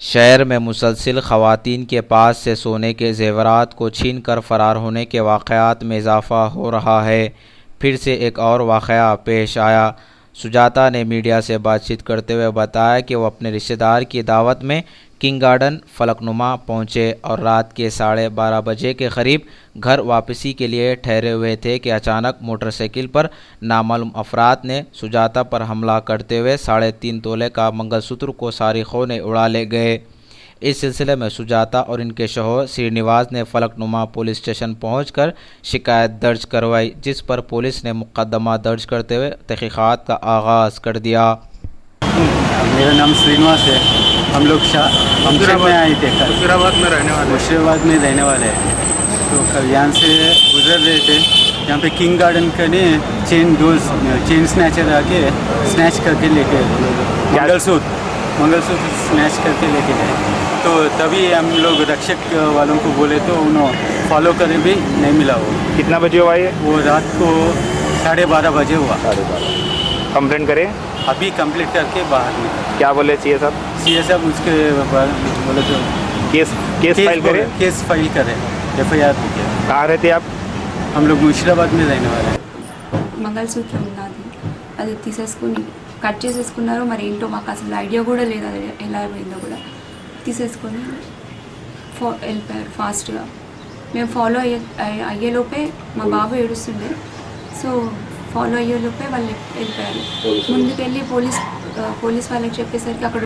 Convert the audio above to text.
शहर में मुसलसिल ख़वातीन के पास से सोने के ज़ेवरात को छीन कर फ़रार होने के वाक़यात में इजाफ़ा हो रहा है। फिर से एक और वाक़या पेश आया। सुजाता ने मीडिया से बातचीत करते हुए बताया कि वो अपने रिश्तेदार की दावत में किंग गार्डन फलकनुमा पहुंचे और रात के 12:30 बजे के करीब घर वापसी के लिए ठहरे हुए थे कि अचानक मोटरसाइकिल पर नामालूम अफराद ने सुजाता पर हमला करते हुए 3.5 तोले का मंगलसूत्र को सारिखों ने उड़ा ले गए। इस सिलसिले में सुजाता और इनके शौहर श्रीनिवास ने फलकनुमा पुलिस स्टेशन पहुंचकर शिकायत दर्ज करवाई, जिस पर पुलिस ने मुकदमा दर्ज करते हुए तहकीकात का आगाज़ कर दिया। मेरा नाम श्रीनिवास है। हम लोग फंक्शन में आए थे। मुशीराबाद में रहने वाले हैं। तो कल यहाँ से गुजर रहे थे। यहाँ पे किंग गार्डन का ने चेन स्नैचर आके स्नैच करके लेके मंगलसूत्र स्नैच करके लेके गए। तो तभी हम लोग रक्षक वालों को बोले तो उन्होंने फॉलो करे भी नहीं मिला। वो कितना बजे हुआ ये? वो रात को 12:30 बजे हुआ। 12:30। कंप्लेंट करें? अभी कंप्लीट करके बाहर निकले। क्या बोले सीए साहब? उसके बोले तो केस फाइल करें, FIR भी किया। कहाँ रहते आप? हम लोग मुशीराबाद में रहने वाले हैं। మంగళసూత్రం ఉన్నది, అది తీసేసుకుని కట్ చేసేసుకున్నారు. మరి ఏంటో మాకు అసలు ఐడియా కూడా లేదు అది ఎలా పోయిందో కూడా. తీసేసుకొని వెళ్ళిపోయారు ఫాస్ట్గా. మేము ఫాలో అయ్యేలోపే మా బాబు ఏడుస్తుండే. సో ఫాలో అయ్యేలోపే వాళ్ళు వెళ్ళిపోయారు. ముందుకెళ్ళి పోలీస్ వాళ్ళకి చెప్పేసరికి అక్కడ